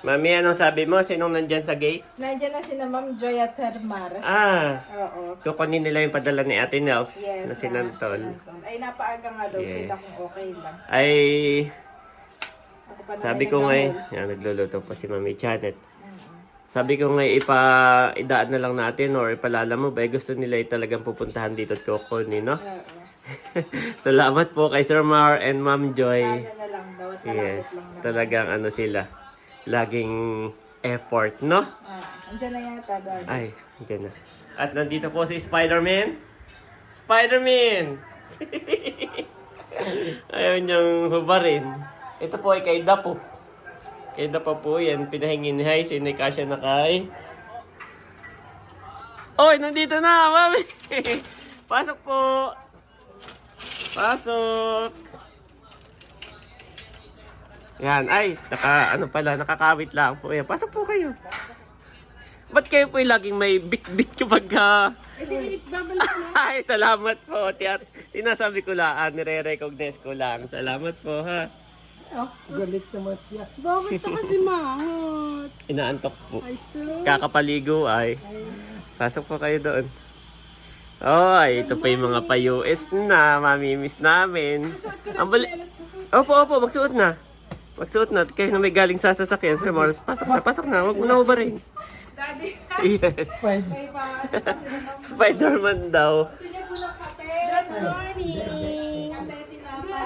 Mami, anong sabi mo? Sinong nandyan sa gate? Nandiyan na sina Ma'am Joy at Sir Mar. Ah, Oo. kukunin nila yung padala ni Ate Nels Yes. na sinantol. Ay, napaaga nga daw Yes. sila kung okay lang. Ay, Ako pa naman sabi ko nga yan, nagluluto pa si Mami Janet. Sabi ko nga idaan na lang natin or ipalala mo ba, gusto nila talagang pupuntahan dito at kukunin, no? Oo. Salamat po kay Sir Mar and Ma'am Joy. Kaya na lang daw at Yes, malapit lang naman. talagang ano sila. Laging effort, no? Andiyan na yata, Daddy. Ay, dyan na. At nandito po si Spider-Man. Spider-Man! Ayaw niyang hubarin. Ito po ay kay Dapo. Kay Dapo po yan. Pinahingin ni Hay. Sinikasya na kay... Oy, nandito na, mami! Pasok po! Pasok! Yan, ay, nakakawit lang po. Yan, pasok po kayo. Ba't kayo po laging may bit-bit kapag Ay, salamat po. Sinasabi ko lang, nire-recognize ko lang. Salamat po, ha. Galit naman siya. Bakit ka kasi mahot? Inaantok po. Ay, so. Kakapaligo ay. Pasok po kayo doon. Oh, ay, ito pa yung mga pa-US na. Mamimiss namin. Opo, magsuot na. Magsuot na. Kayo na may galing sa sasakyan. Sir Morris, pasok na. Huwag mo na ubarin. Daddy, Yes. may pa. Spider-Man daw. Gusto niyo po ng kape? Good morning! Kape, tinapay.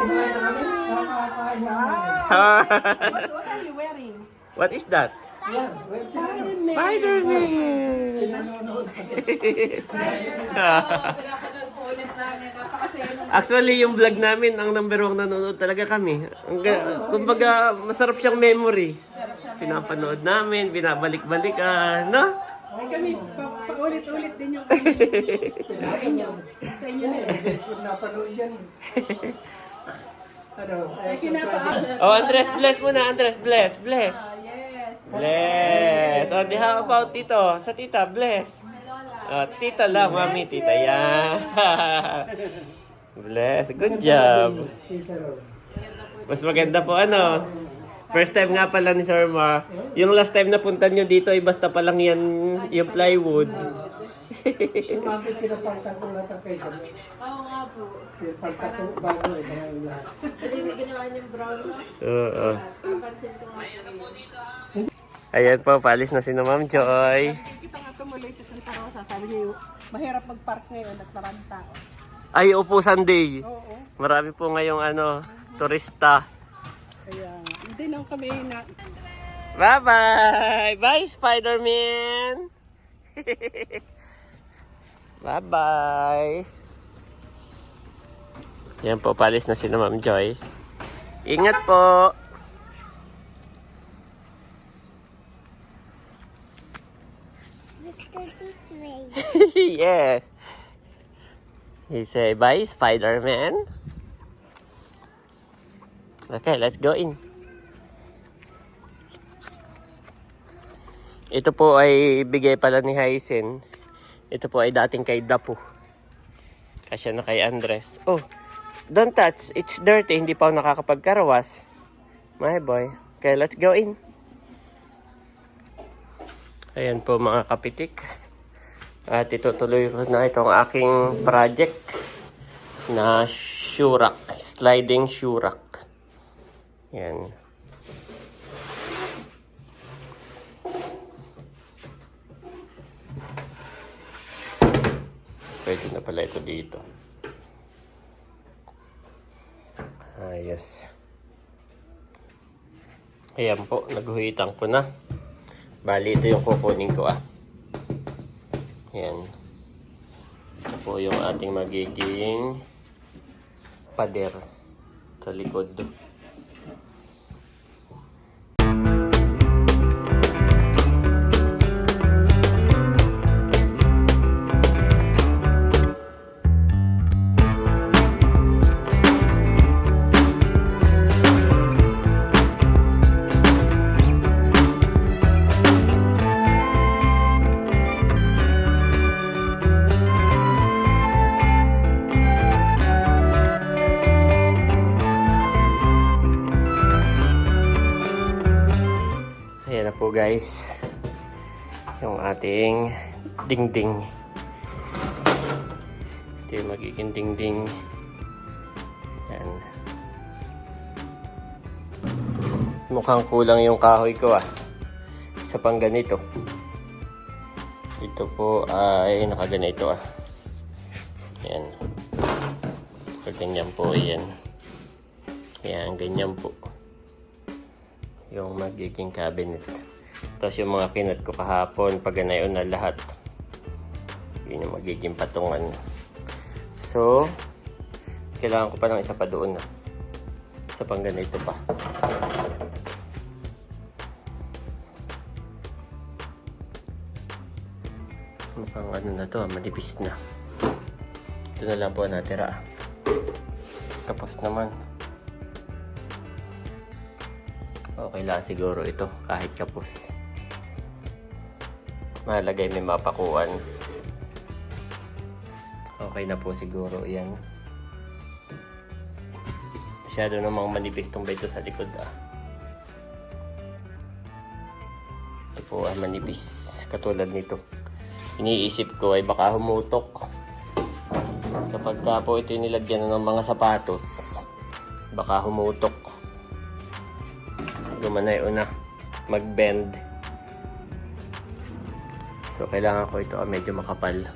What are you wearing? What is that? Yes, Spider-Man! Pinapanood po ulit namin. Napakasaya ng Actually, yung vlog namin, ang number 1 nanonood talaga kami. Kumbaga, masarap siyang memory. Pinapanood namin, binabalik-balikan, no? Ay kami, paulit-ulit din yung sa inyo na eh. napanood yan. Ano? Ay kinapaasa. Oh, Andres, bless muna. Andres, bless. Yes. Bless. Oh, how about tito? Sa tita, bless. Oh, tita lang, mami, tita. Yan. Bless. Good job. Isa raw. Mas maganda po, ano? First time nga pala ni Sir Mar. Yung last time na punta nyo dito ay basta pa lang yan, yung plywood. Umabot pinapaltan ko lahat ang kaysa. Oo nga po. Pinapaltan ko bago eh. Mga yung lahat. Hindi ginawa niyong brown na. Oo. Napansin ko nga po. Ayan po, paalis na si na Ma'am Joy. Kita nga tumuloy sa Santa Rosa. Sabi niyo, mahirap mag-park ngayon at maraming tao. Ay, upo Sunday. Oo. Marami po ngayong turista. Kaya, hindi nang kami na... Bye-bye! Bye, Spider-Man! Bye-bye! Yan po, palis na si na Ma'am Joy. Ingat po! Let's go this way. Yes! He say, bye, Spider-Man! Okay, let's go in. Ito po ay bigay pala ni Hyacin. Ito po ay dating kay Dapo. Kasya na kay Andres. Oh, don't touch. It's dirty. Hindi pa ako nakakapagkarawas. My boy. Okay, let's go in. Ayan po mga kapitik. At itutuloy ko na itong aking project na shurak. Sliding shurak. Yan. Pwede na pala ito dito. Yes. Ayan po, naghuhitan ko na. Bali, ito yung kukunin ko Yan. Ito po yung ating magiging pader sa likod. Ayan na po guys. Yung ating dingding. Ito yung magiging dingding. Ayan. Mukhang kulang yung kahoy ko ah. Isa pang ganito. Ito po ay nakaganito ah. Ayan. Ganyan po yan. Ayan, ganyan po. Yung magiging cabinet. Tapos yung mga kinat ko kahapon, pag ganayon na lahat. Yun yung magiging patungan. So, kailangan ko pa ng isa pa doon na. Isa pang ganito pa. Mukhang ano na to, manipis na. Ito na lang po natira. Tapos naman. Okay lang siguro ito, kahit kapos. Mahalagay may mapakuan. Okay na po siguro yan. Masyado namang manipis tong ito sa likod ah. Ito po manipis. Katulad nito. Iniisip ko ay baka humutok. Kapag ka po ito nilagyan ng mga sapatos, baka humutok. Gumanay una mag-bend. So kailangan ko ito medyo makapal.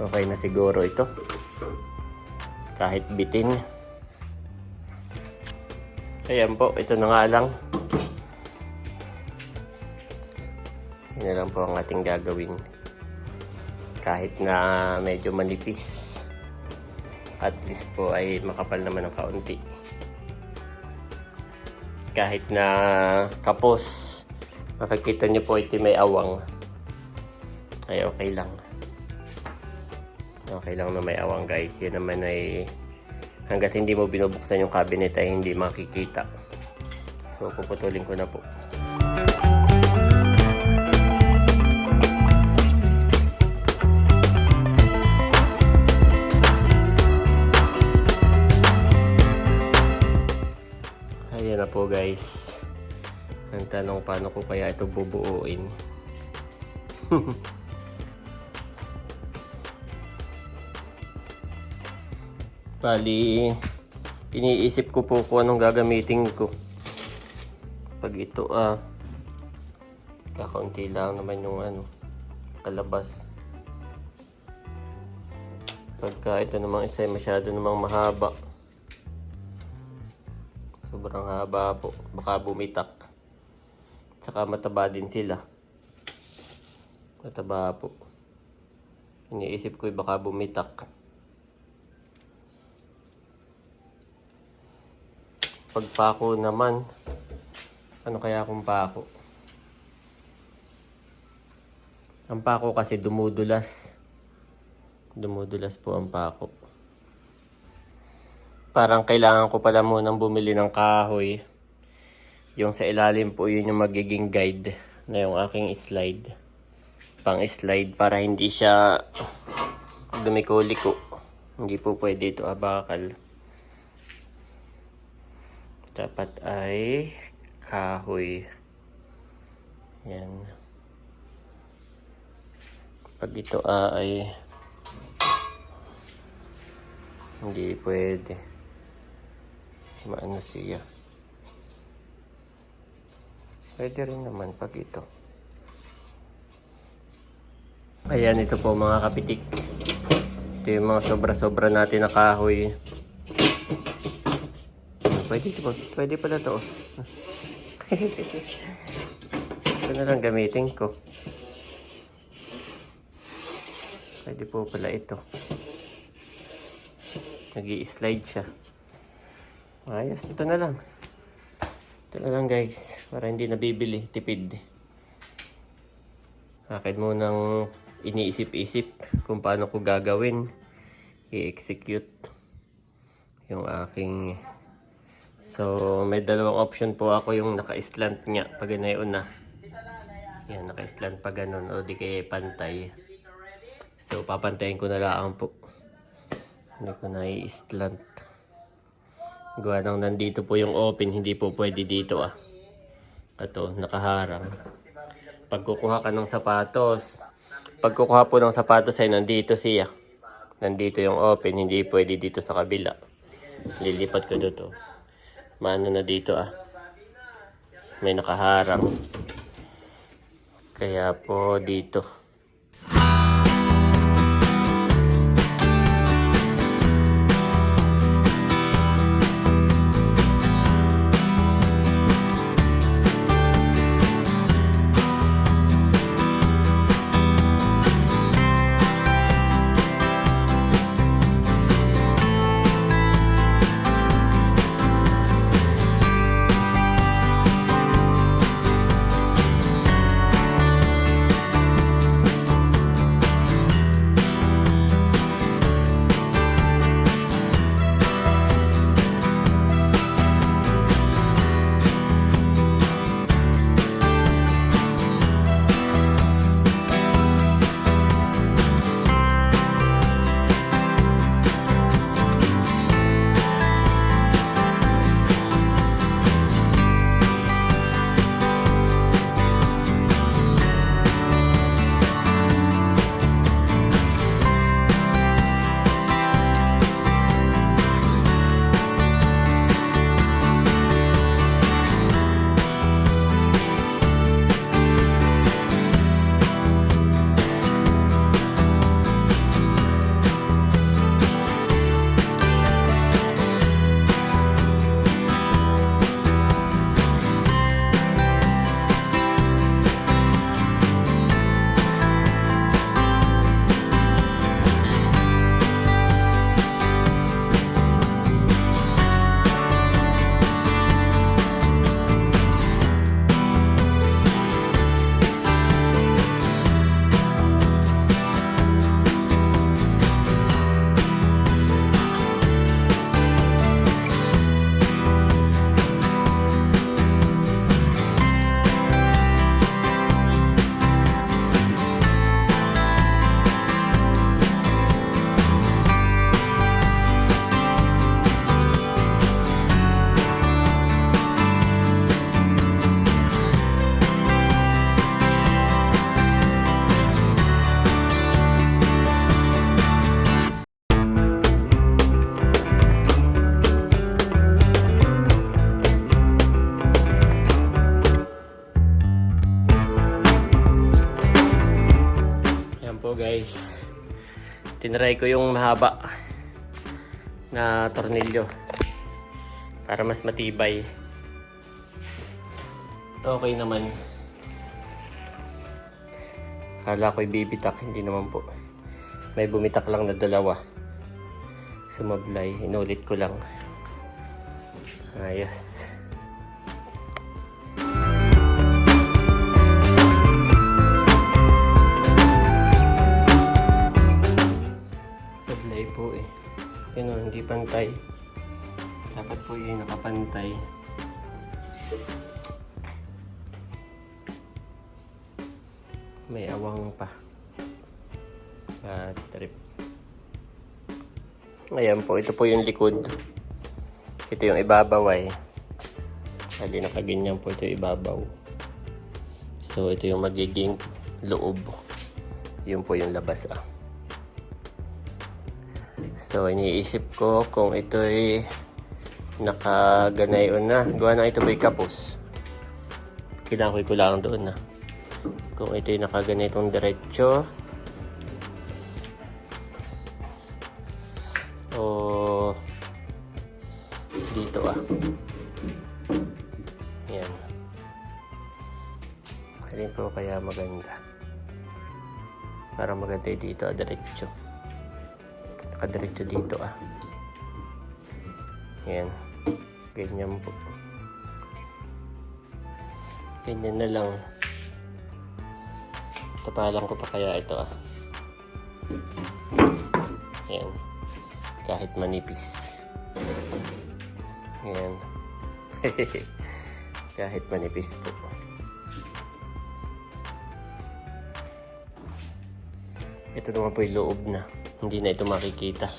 Okay na siguro ito. Kahit bitin. Ayan po, ito na nga lang. Yun na lang po ang ating gagawin. Kahit na medyo manipis, at least po ay makapal naman ng kaunti. Kahit na kapos, makikita nyo po ito may awang. Ay okay lang. Okay lang na may awang guys. Yan naman ay hanggat hindi mo binubuksan yung cabinet ay hindi makikita. So puputulin ko na po. Ayan na po guys. Ang tanong paano ko kaya ito bubuuin. Bali, iniisip ko po kung anong gagamitin ko. Pag ito kakaunti lang naman yung kalabas. Pagka ito namang isa ay masyado namang mahaba. Sobrang haba po. Baka bumitak. Tsaka mataba din sila. Mataba po. Iniisip ko baka bumitak. Pagpako naman, ano kaya kung pako? Ang pako kasi dumudulas. Dumudulas po ang pako. Parang kailangan ko pala munang bumili ng kahoy. Yung sa ilalim po, yun yung magiging guide na yung aking slide. Pang slide para hindi siya dumiko-liko. Hindi po pwede ito abakal. Dapat ay kahoy. Yan. Pag ito ay hindi pwede. Maano siya. Pwede rin naman pag ito. Ayan, ito po mga kapitik. Ito yung mga sobra-sobra natin na kahoy. Pwede pala to. Ito na lang gamitin ko. Pwede po pala ito. Nag-i-slide siya. Ayos, ito na lang. Ito na lang guys. Para hindi nabibili. Tipid. Akin mo nang iniisip-isip kung paano ko gagawin. I-execute yung aking... So, may dalawang option po ako yung naka-slant nga pag ganayon na. Yan, naka-slant pa ganun o di kaya pantay. So, papantayin ko na lang po. Hindi ko na i-slant. Gawa nang nandito po yung open, hindi po pwede dito Ito, nakaharang. Pag kukuha ka ng sapatos, pag kukuha po ng sapatos ay nandito siya. Nandito yung open, hindi pwede dito sa kabila. Lilipat ko dito. Maano na dito May nakaharang. Kaya po dito. Guys, tinry ko yung mahaba na tornilyo para mas matibay. Okay naman. Akala ko'y bibitak, hindi naman po. May bumitak lang na dalawa. Sumablay, inulit ko lang. Ayos. Po yun hindi pantay, dapat po yun nakapantay. May awang pa trip. Ayan po, ito po yung likod, ito yung ibabaw hindi nakaganyan po, ito yung ibabaw. So ito yung magiging loob, yun po yung labas So, iniisip ko kung ito'y nakaganayon na. Gawa na ito ba'y kapos. Kailangan ko lang doon Kung ito'y nakaganitong diretso. O dito Yan. Alin po kaya maganda. Para maganda dito diretso. Nakadiretso dito Yan. Ganyan po. Ganyan na lang. Tapalan ko pa kaya ito Yan. Kahit manipis. Yan. Kahit manipis po. Ito naman po yung loob na. Hindi na ito makikita.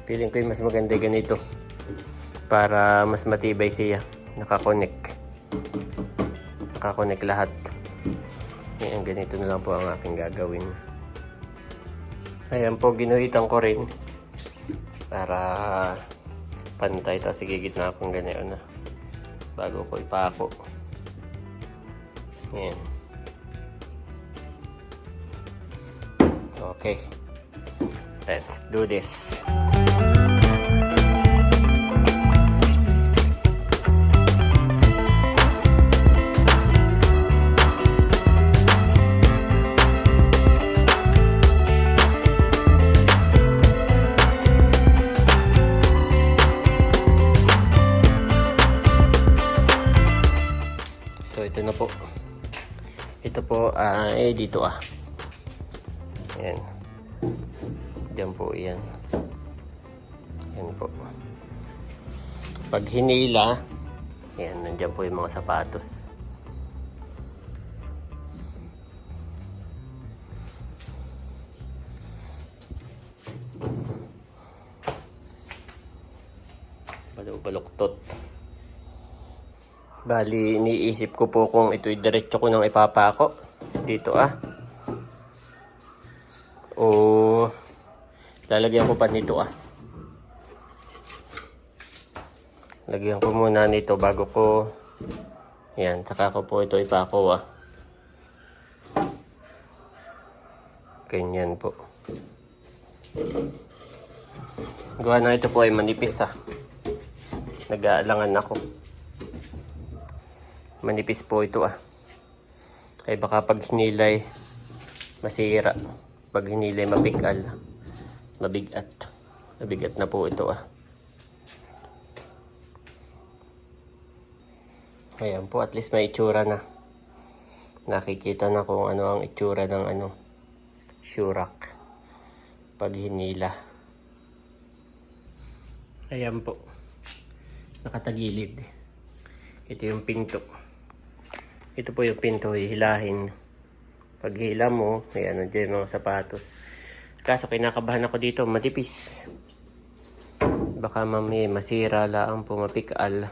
Feeling ko yung mas maganda ganito. Para mas matibay siya. Nakakonect. nakakonect lahat. Ayan, ganito na lang po ang aking gagawin. Ayan po, ginuhitan ko rin para pantay. Tapos igigitna akong ganyan na bago ko ipako. Ayan. Okay. Let's do this. So ito na po. Ito po ay dito Ayan. Diyan po yan. Ayan po. Pag hinila, ayan, nandiyan po yung mga sapatos. Baluktot. Bali, iniisip ko po kung ito'y diretso ko nang ipapako. Dito o lalagyan ko pa nito Lagyan ko muna nito bago ko yan, saka ko po ito ipako ganyan po. Gawa na ito po ay manipis nag-aalangan ako. Manipis po ito ay baka pag hinilay masira. Pag hinilay mapigal, mabigat. Mabigat na po ito Ayan po, at least may itsura na. Nakikita na kung ano ang itsura ng Shurak pag hinila. Ayan po. Nakatagilid. Ito yung pinto. Ito po yung pinto, hihilahin. Pag hila mo, ayan, nandiyan yung mga sapatos. Kaso kinakabahan ako dito, matipis. Baka mamaya masira lang po, mapikal.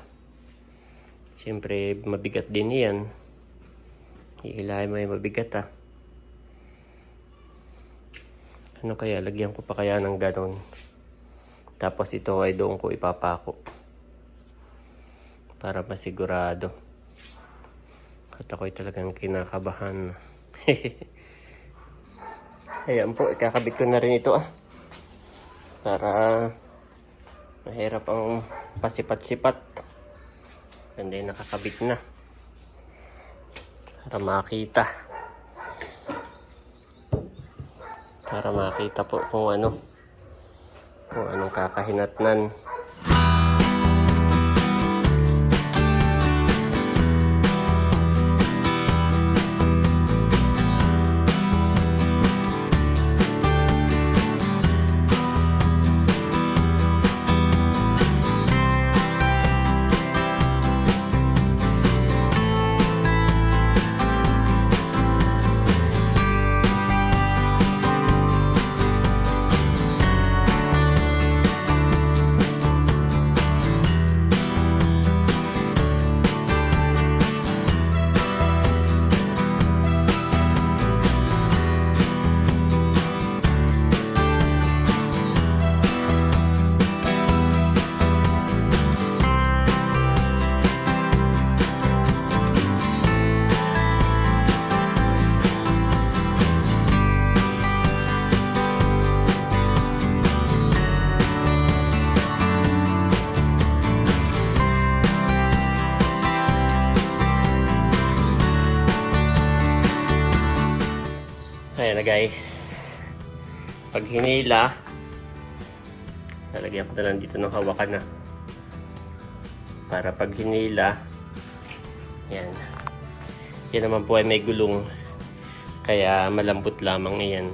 Siyempre, mabigat din yan. Hihilahin mo yung mabigat Ano kaya, lagyan ko pa kaya ng ganon. Tapos ito ay doon ko ipapako. Para masigurado. At ako'y talagang kinakabahan. Ayan po, ikakabit ko na rin ito para mahirap ang pasipat-sipat. And then nakakabit na para makita po kung anong kakahinatnan. Ayan na guys. Pag hinila, lalagyan ko na lang dito ng hawakan para pag hinila, yan. Yan naman po ay may gulong. Kaya malambot lamang yan.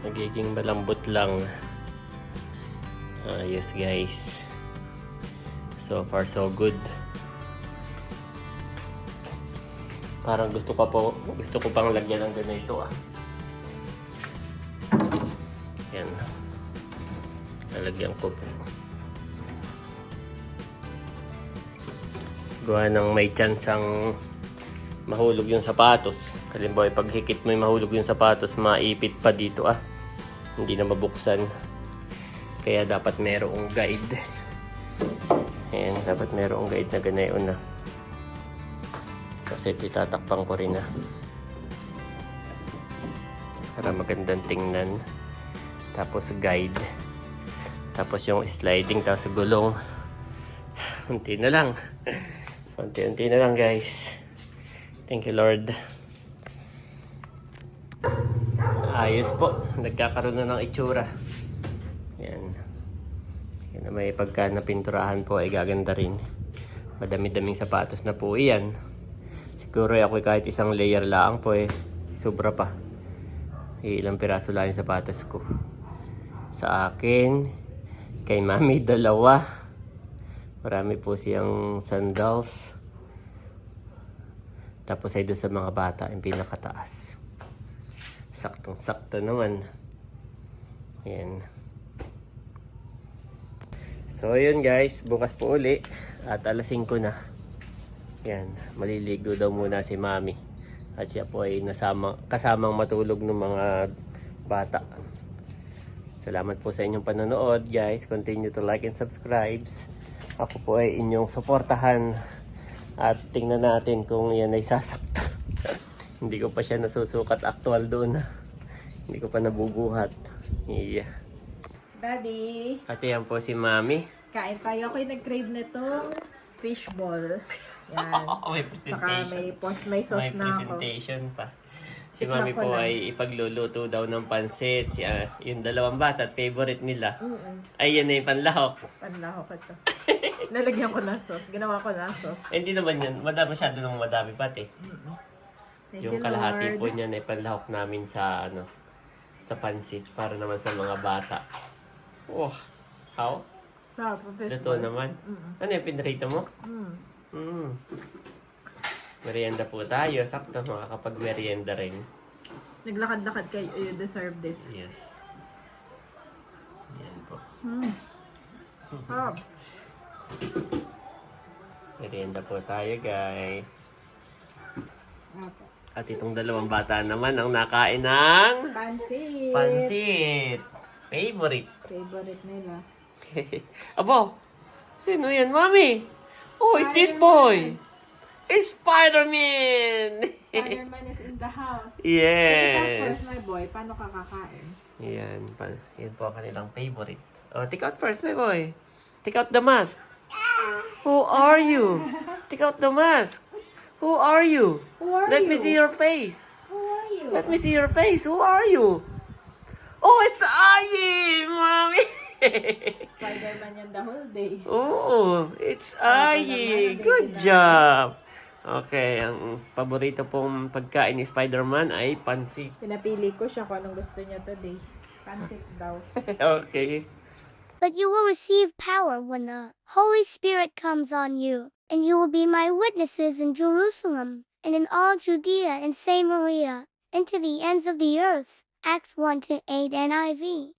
Nagiging malambot lang. Ayos guys. So far so good. Parang gusto ko pang lagyan ng ganito Yan. Lalagyan ko po. Gawa ng may chance ang mahulog yung sapatos. Halimbawa, pag hikit mo yung mahulog yung sapatos, maipit pa dito Hindi na mabuksan. Kaya dapat merong guide. Ayan, dapat merong guide na ganayon na. Kasi itatakpang ko rin para magandang tingnan. Tapos guide. Tapos yung sliding, tapos gulong. Unti na lang. Unti-unti na lang, guys. Thank you, Lord. Ayos po. Nagkakaroon na ng itsura. Yan. Yan na may pagka napinturahan po ay gaganda rin. Madami-daming sapatos na po iyan. Siguro ako kahit isang layer lang po sobra pa. Ilang piraso lang yung sapatos ko. Sa akin, kay Mami 2. Marami po siyang sandals. Tapos ay doon sa mga bata, yung pinakataas. Saktong-sakto naman. Ayan. So, yun guys. Bukas po uli. At alas 5 na. Ayan. Maliligo daw muna si Mami. At siya po ay kasamang matulog ng mga bata. Salamat po sa inyong panonood, guys. Continue to like and subscribe. Ako po ay inyong suportahan. At tingnan natin kung yan ay sasakto. Hindi ko pa siya nasusukat actual doon. Hindi ko pa nabubuhat. Yeah. Daddy, At yan po si Mami. kain tayo. Ako'y nag-crave nitong fishball. Yan. May Saka may sauce May na ako. presentation pa. Si Tikman Mami ko po lang. ay ipagluluto daw ng pansit. Yung 2 bata at favorite nila. Mm-mm. Ay, yan na yung panlahok. Panlahok ito. Nalagyan ko ng sauce. Ginawa ko ng sauce. Hindi naman yan. Masyado nung madami pati. Thank Yung you, kalahati Lord. po niyan ay panlahok namin sa sa pansit para naman sa mga bata. Oh, how? Sarap ang Luto fishball. naman. Ano yung pinrito mo? Mm. Merienda po tayo. Sakto, makakapag-merienda rin. Naglakad-lakad kayo. You deserve this. Yes. Yan po. Sarap. Merienda po tayo, guys. At itong 2 bata naman ang nakain ng Pansit. pansit. Favorite. Favorite nila. Abo, sino yan, Mami? Oh, it's this boy. It's Spider-Man. Spider-Man is in the house. Yes. Take out first, my boy. Paano ka kakain? Yan, yan po ang kanilang favorite. Oh, take out first, my boy. Take out the mask. Who are you? Take out the mask. Who are you? Who are Let you? me see your face. Who are you? Let me see your face. Who are you? Oh, it's Ayi, Mommy. Spider-Man yan the whole day. Oh, it's Ayi. Good job. Okay, ang paborito pong pagkain ni Spider-Man ay pansit. Pinapili ko siya kung anong gusto niya today. Pansit daw. Okay. But you will receive power when the Holy Spirit comes on you, and you will be my witnesses in Jerusalem, and in all Judea and Samaria, and to the ends of the earth. Acts 1-8 NIV.